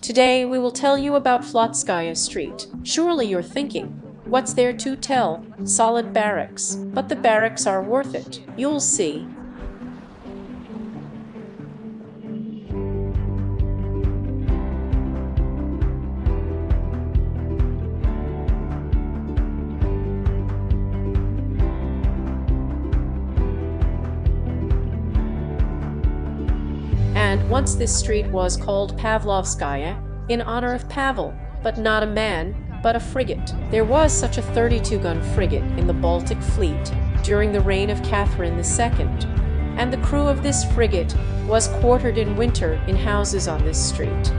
Today we will tell you about Flotskaya Street. Surely you're thinking, what's there to tell? Solid barracks. But the barracks are worth it. You'll see. And once this street was called Pavlovskaya, in honor of Pavel, but not a man, but a frigate. There was such a 32-gun frigate in the Baltic fleet during the reign of Catherine II, and the crew of this frigate was quartered in winter in houses on this street.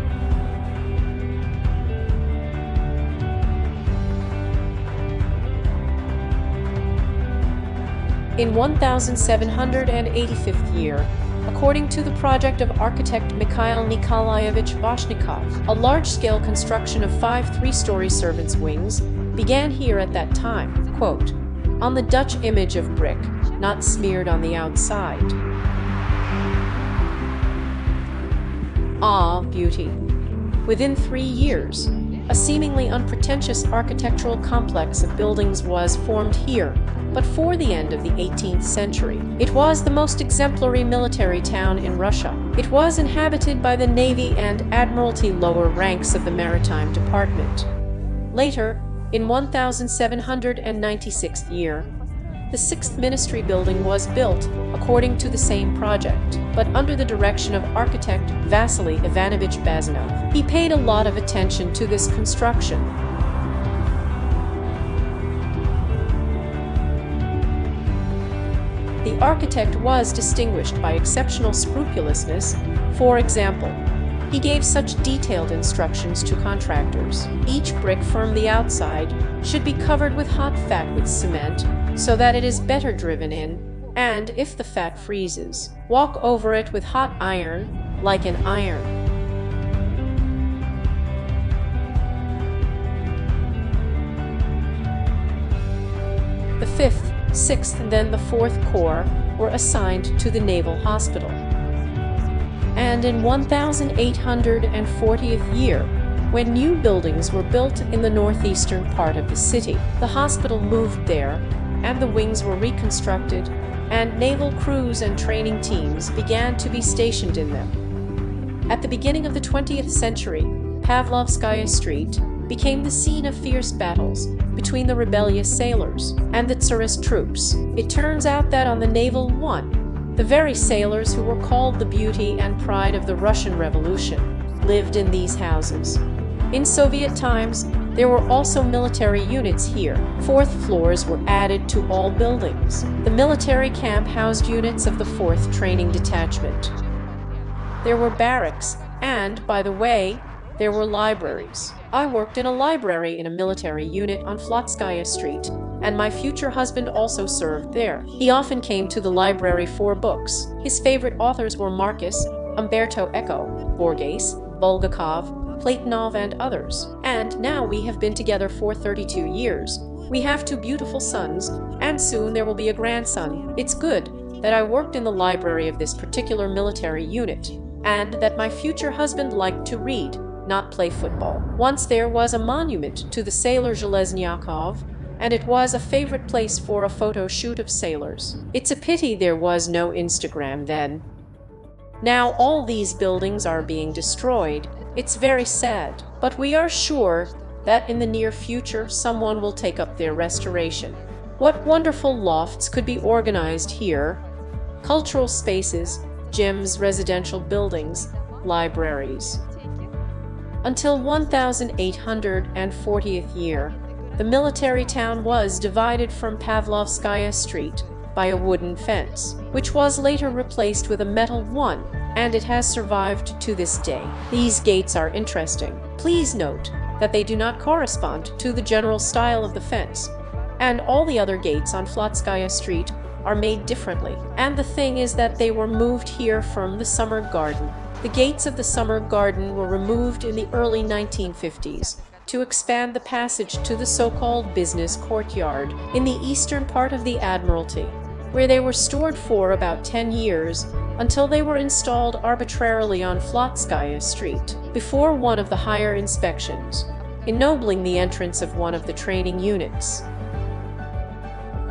In 1785th year, according to the project of architect Mikhail Nikolaevich Vashnikov, a large-scale construction of 5 three-story servants' wings began here at that time, quote, on the Dutch image of brick, not smeared on the outside. Ah, beauty! Within 3 years, a seemingly unpretentious architectural complex of buildings was formed here. But for the end of the 18th century, it was the most exemplary military town in Russia. It was inhabited by the Navy and Admiralty lower ranks of the Maritime Department. Later, in 1796th year, the 6th Ministry building was built according to the same project, but under the direction of architect Vasily Ivanovich Bazanov. He paid a lot of attention to this construction. The architect was distinguished by exceptional scrupulousness. For example, he gave such detailed instructions to contractors. Each brick from the outside should be covered with hot fat with cement, so that it is better driven in, and if the fat freezes, walk over it with hot iron, like an iron. The 5th, 6th and then the 4th Corps were assigned to the Naval Hospital. And in 1840th year, when new buildings were built in the northeastern part of the city, the hospital moved there, and the wings were reconstructed, and naval crews and training teams began to be stationed in them. At the beginning of the 20th century, Pavlovskaya Street became the scene of fierce battles between the rebellious sailors and the Tsarist troops. It turns out that on the Naval One, the very sailors who were called the beauty and pride of the Russian Revolution lived in these houses. In Soviet times, there were also military units here. 4th floors were added to all buildings. The military camp housed units of the 4th Training Detachment. There were barracks, and, by the way, there were libraries. I worked in a library in a military unit on Flotskaya Street, and my future husband also served there. He often came to the library for books. His favorite authors were Marcus, Umberto Eco, Borges, Bulgakov, Platonov, and others. And now we have been together for 32 years. We have 2 beautiful sons, and soon there will be a grandson. It's good that I worked in the library of this particular military unit, and that my future husband liked to read, not play football. Once there was a monument to the sailor Zheleznyakov, and it was a favorite place for a photo shoot of sailors. It's a pity there was no Instagram then. Now all these buildings are being destroyed. It's very sad, but we are sure that in the near future someone will take up their restoration. What wonderful lofts could be organized here? Cultural spaces, gyms, residential buildings, libraries. Until 1840th year, the military town was divided from Pavlovskaya Street by a wooden fence, which was later replaced with a metal one, and it has survived to this day. These gates are interesting. Please note that they do not correspond to the general style of the fence, and all the other gates on Flotskaya Street are made differently. And the thing is that they were moved here from the summer garden. The gates of the summer garden were removed in the early 1950s to expand the passage to the so-called business courtyard in the eastern part of the Admiralty, where they were stored for about 10 years until they were installed arbitrarily on Flotskaya Street. before one of the higher inspections, ennobling the entrance of one of the training units.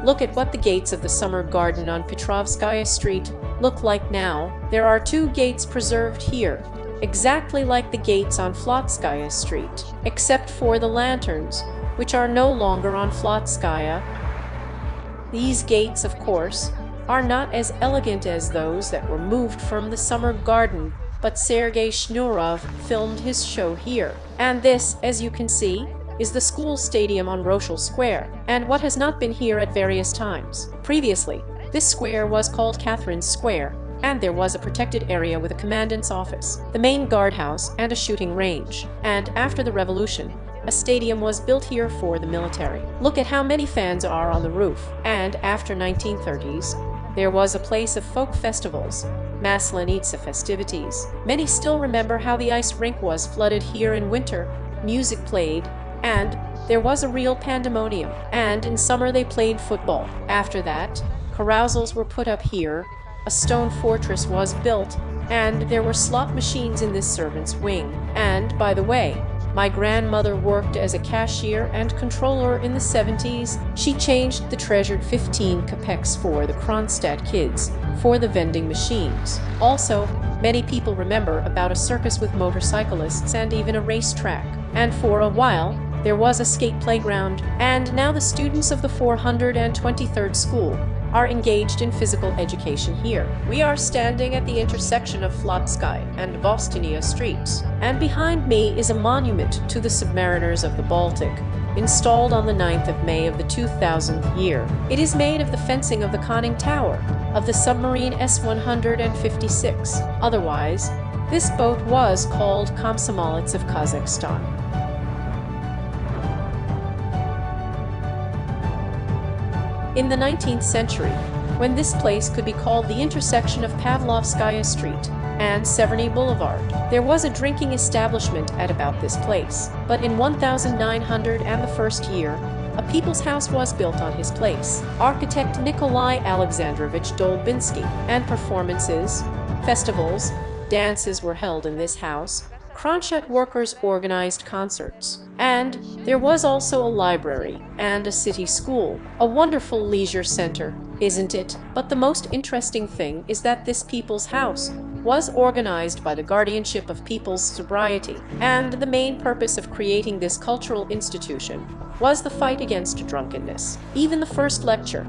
Look at what the gates of the summer garden on Petrovskaya Street look like now. There are two gates preserved here, exactly like the gates on Flotskaya Street, except for the lanterns, which are no longer on Flotskaya. These gates, of course, are not as elegant as those that were moved from the summer garden, but Sergei Shnurov filmed his show here. And this, as you can see, is the school stadium on Roshil Square, and what has not been here at various times. Previously, this square was called Catherine's Square, and there was a protected area with a commandant's office, the main guardhouse, and a shooting range. And after the revolution, a stadium was built here for the military. Look at how many fans are on the roof. And after 1930s, there was a place of folk festivals, Maslenitsa festivities. Many still remember how the ice rink was flooded here in winter, music played, and there was a real pandemonium. And in summer they played football. After that, carousals were put up here, a stone fortress was built, and there were slot machines in this servant's wing. And, by the way, my grandmother worked as a cashier and controller in the 70s. She changed the treasured 15 kopecks for the Kronstadt kids for the vending machines. Also, many people remember about a circus with motorcyclists and even a racetrack. And for a while, there was a skate playground, and now the students of the 423rd school are engaged in physical education here. We are standing at the intersection of Flotskaya and Vostonia streets, and behind me is a monument to the submariners of the Baltic, installed on the 9th of May of the 2000th year. It is made of the fencing of the conning tower of the submarine S-156. Otherwise, this boat was called Komsomolets of Kazakhstan. In the 19th century, when this place could be called the intersection of Pavlovskaya Street and Severny Boulevard, there was a drinking establishment at about this place. But in 1901 year, a people's house was built on his place. Architect Nikolai Alexandrovich Dolbinsky, and performances, festivals, dances were held in this house. Kronstadt workers organized concerts. And there was also a library and a city school, a wonderful leisure center, isn't it? But the most interesting thing is that this people's house was organized by the Guardianship of People's Sobriety, and the main purpose of creating this cultural institution was the fight against drunkenness. Even the first lecture,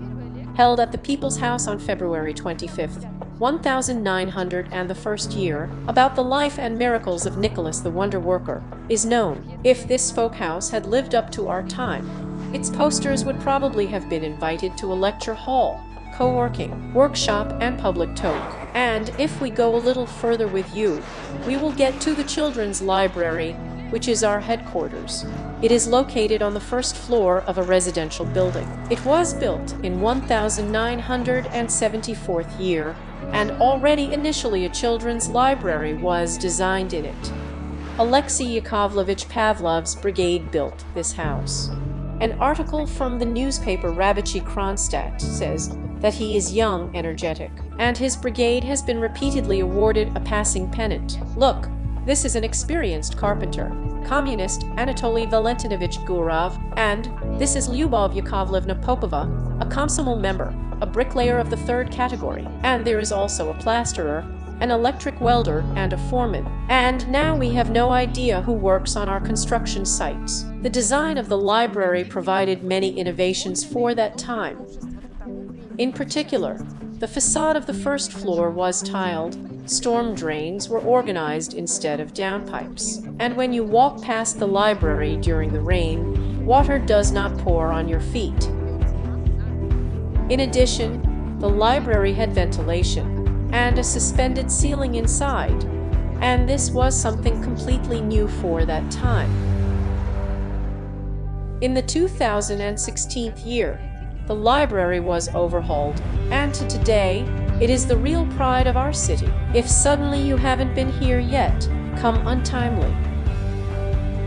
held at the People's House on February 25th, 1901 year, about the life and miracles of Nicholas the Wonder Worker, is known. If this folk house had lived up to our time, its posters would probably have been invited to a lecture hall, co-working, workshop, and public talk. And if we go a little further with you, we will get to the Children's Library, which is our headquarters. It is located on the first floor of a residential building. It was built in 1974 year, and already initially a children's library was designed in it. Alexei Yakovlevich Pavlov's brigade built this house. An article from the newspaper Rabichi Kronstadt says that he is young, energetic, and his brigade has been repeatedly awarded a passing pennant. Look, this is an experienced carpenter, communist Anatoly Valentinovich Gurov, and this is Lyubov Yakovlevna Popova, a Komsomol member, a bricklayer of the 3rd category, and there is also a plasterer, an electric welder, and a foreman. And now we have no idea who works on our construction sites. The design of the library provided many innovations for that time. In particular, the facade of the first floor was tiled, storm drains were organized instead of downpipes, and when you walk past the library during the rain, water does not pour on your feet. In addition, the library had ventilation and a suspended ceiling inside, and this was something completely new for that time. In the 2016 year, the library was overhauled, and to today, it is the real pride of our city. If suddenly you haven't been here yet, come untimely.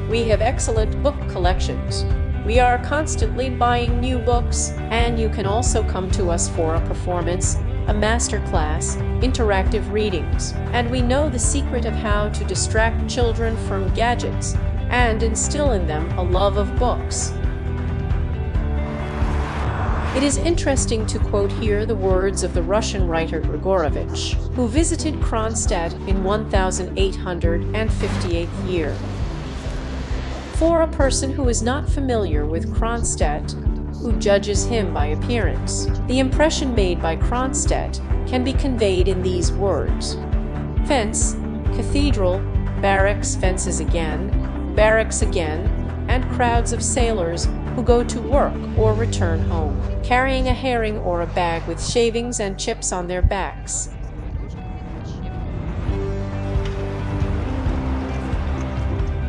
We have excellent book collections. We are constantly buying new books, and you can also come to us for a performance, a masterclass, interactive readings, and we know the secret of how to distract children from gadgets and instill in them a love of books. It is interesting to quote here the words of the Russian writer Grigorovich, who visited Kronstadt in 1858 year. For a person who is not familiar with Kronstadt, who judges him by appearance, the impression made by Kronstadt can be conveyed in these words: fence, cathedral, barracks, fences again, barracks again, and crowds of sailors who go to work or return home, carrying a herring or a bag with shavings and chips on their backs.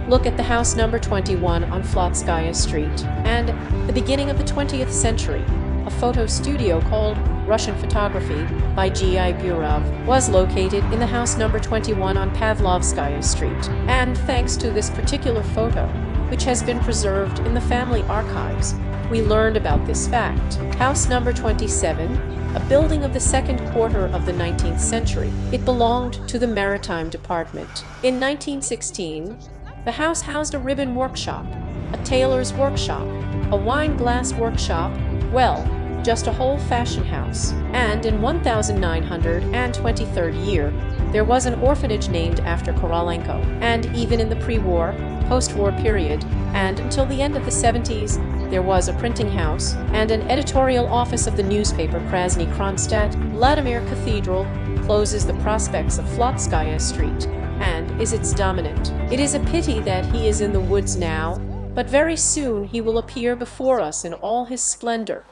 Look at the house number 21 on Flotskaya Street, and the beginning of the 20th century, a photo studio called Russian Photography by G.I. Burov was located in the house number 21 on Pavlovskaya Street, and thanks to this particular photo, which has been preserved in the family archives, we learned about this fact. House number 27, a building of the second quarter of the 19th century, it belonged to the Maritime Department. In 1916, the house housed a ribbon workshop, a tailor's workshop, a wine glass workshop, well, just a whole fashion house. And in 1923 year, there was an orphanage named after Korolenko. And even in the pre-war, post-war period, and until the end of the 70s, there was a printing house and an editorial office of the newspaper Krasny Kronstadt. Vladimir Cathedral closes the prospects of Flotskaya Street and is its dominant. It is a pity that he is in the woods now, but very soon he will appear before us in all his splendor.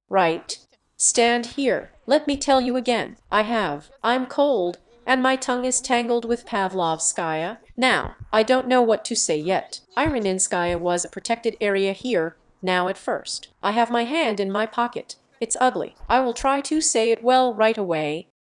Right. Stand here. Let me tell you again. I'm cold, and my tongue is tangled with Pavlovskaya. Now, I don't know what to say yet. Ironinskaya was a protected area here, now at first. I have my hand in my pocket. It's ugly. I will try to say it well right away.